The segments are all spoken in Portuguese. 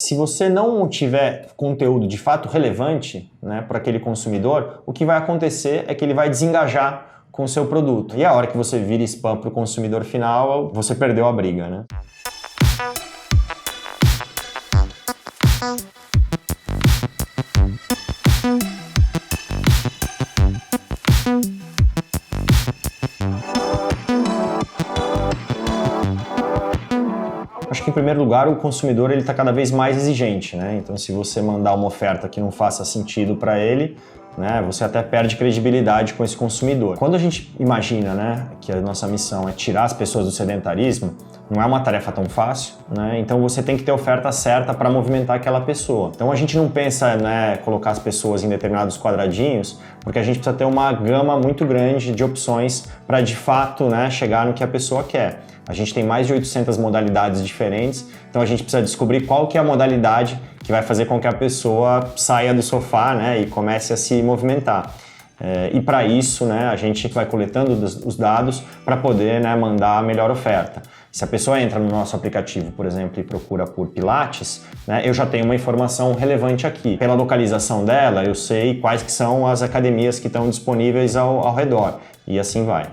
Se você não tiver conteúdo de fato relevante, né, para aquele consumidor, o que vai acontecer é que ele vai desengajar com o seu produto. E a hora que você vira spam para o consumidor final, você perdeu a briga, né? Acho que, em primeiro lugar, o consumidor está cada vez mais exigente, né? Então, se você mandar uma oferta que não faça sentido para ele, né, você até perde credibilidade com esse consumidor. Quando a gente imagina, né, que a nossa missão é tirar as pessoas do sedentarismo, não é uma tarefa tão fácil, né? Então você tem que ter a oferta certa para movimentar aquela pessoa. Então a gente não pensa, né, colocar as pessoas em determinados quadradinhos, porque a gente precisa ter uma gama muito grande de opções para de fato, né, chegar no que a pessoa quer. A gente tem mais de 800 modalidades diferentes, então a gente precisa descobrir qual que é a modalidade que vai fazer com que a pessoa saia do sofá, né, e comece a se movimentar. E para isso, né, a gente vai coletando os dados para poder, né, mandar a melhor oferta. Se a pessoa entra no nosso aplicativo, por exemplo, e procura por Pilates, né, eu já tenho uma informação relevante aqui. Pela localização dela, eu sei quais que são as academias que estão disponíveis ao redor, e assim vai.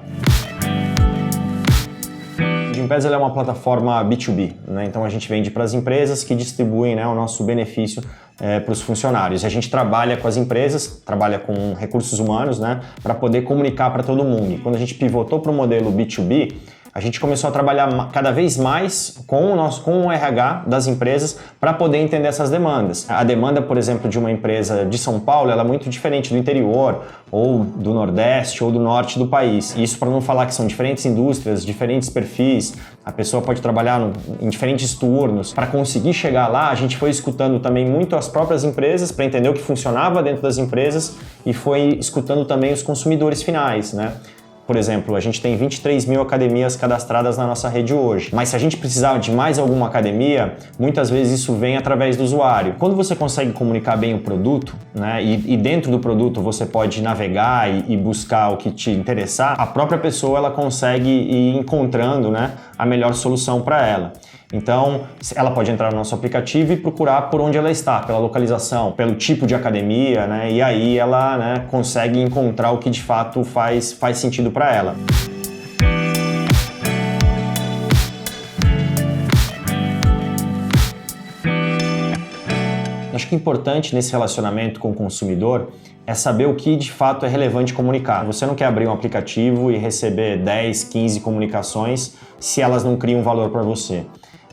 O Gympass é uma plataforma B2B, né? Então a gente vende para as empresas que distribuem, né, o nosso benefício para os funcionários. E a gente trabalha com as empresas, trabalha com recursos humanos, né, para poder comunicar para todo mundo. E quando a gente pivotou para o modelo B2B, a gente começou a trabalhar cada vez mais com o RH das empresas para poder entender essas demandas. A demanda, por exemplo, de uma empresa de São Paulo, ela é muito diferente do interior, ou do Nordeste, ou do Norte do país. Isso para não falar que são diferentes indústrias, diferentes perfis, a pessoa pode trabalhar em diferentes turnos. Para conseguir chegar lá, a gente foi escutando também muito as próprias empresas para entender o que funcionava dentro das empresas e foi escutando também os consumidores finais, né? Por exemplo, a gente tem 23 mil academias cadastradas na nossa rede hoje, mas se a gente precisar de mais alguma academia, muitas vezes isso vem através do usuário. Quando você consegue comunicar bem o produto, né, e dentro do produto você pode navegar e buscar o que te interessar, a própria pessoa ela consegue ir encontrando, né, a melhor solução para ela. Então, ela pode entrar no nosso aplicativo e procurar por onde ela está, pela localização, pelo tipo de academia, né? E aí ela, né, consegue encontrar o que de fato faz sentido para ela. Acho que o importante nesse relacionamento com o consumidor é saber o que de fato é relevante comunicar. Você não quer abrir um aplicativo e receber 10, 15 comunicações se elas não criam valor para você.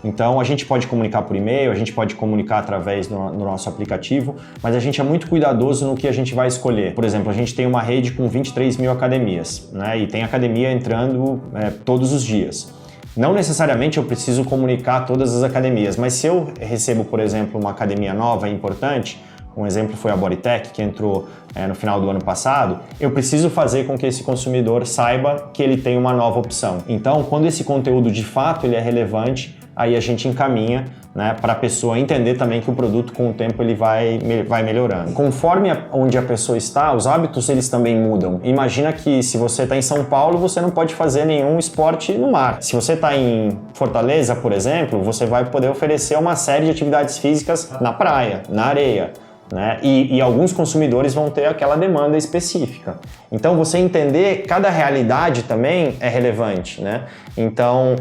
Então a gente pode comunicar por e-mail, a gente pode comunicar através do nosso aplicativo, mas a gente é muito cuidadoso no que a gente vai escolher. Por exemplo, a gente tem uma rede com 23 mil academias, né? E tem academia entrando todos os dias. Não necessariamente eu preciso comunicar todas as academias, mas se eu recebo, por exemplo, uma academia nova e importante, um exemplo foi a Bodytech, que entrou no final do ano passado, eu preciso fazer com que esse consumidor saiba que ele tem uma nova opção. Então, quando esse conteúdo de fato ele é relevante, aí a gente encaminha, né, para a pessoa entender também que o produto com o tempo ele vai melhorando. Conforme onde a pessoa está, os hábitos eles também mudam. Imagina que se você está em São Paulo, você não pode fazer nenhum esporte no mar. Se você está em Fortaleza, por exemplo, você vai poder oferecer uma série de atividades físicas na praia, na areia, né? E alguns consumidores vão ter aquela demanda específica. Então, você entender cada realidade também é relevante, né? Então,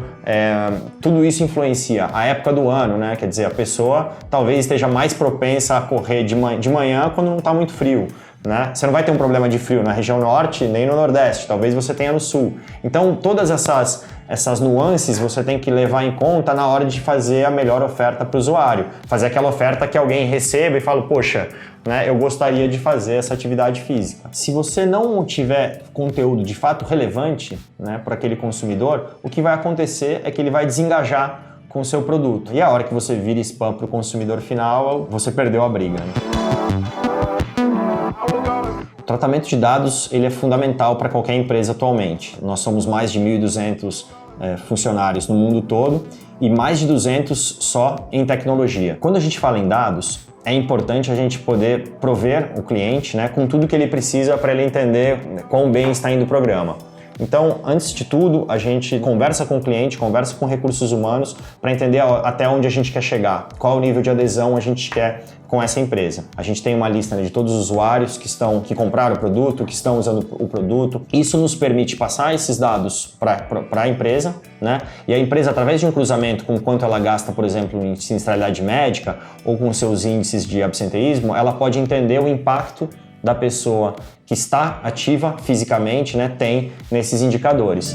tudo isso influencia a época do ano, né? Quer dizer, a pessoa talvez esteja mais propensa a correr de manhã quando não está muito frio, né? Você não vai ter um problema de frio na região norte nem no nordeste, talvez você tenha no sul. Então, todas essas nuances você tem que levar em conta na hora de fazer a melhor oferta para o usuário. Fazer aquela oferta que alguém receba e fala, poxa, né, eu gostaria de fazer essa atividade física. Se você não tiver conteúdo de fato relevante, né, para aquele consumidor, o que vai acontecer é que ele vai desengajar com o seu produto. E a hora que você vira spam para o consumidor final, você perdeu a briga, né? O tratamento de dados ele é fundamental para qualquer empresa atualmente. Nós somos mais de 1.200 funcionários no mundo todo e mais de 200 só em tecnologia. Quando a gente fala em dados, é importante a gente poder prover o cliente, né, com tudo que ele precisa para ele entender quão bem está indo o programa. Então, antes de tudo, a gente conversa com o cliente, conversa com recursos humanos para entender até onde a gente quer chegar, qual o nível de adesão a gente quer com essa empresa. A gente tem uma lista, né, de todos os usuários que compraram o produto, que estão usando o produto. Isso nos permite passar esses dados para a empresa, né? E a empresa, através de um cruzamento com quanto ela gasta, por exemplo, em sinistralidade médica ou com seus índices de absenteísmo, ela pode entender o impacto da pessoa que está ativa fisicamente, né, tem nesses indicadores.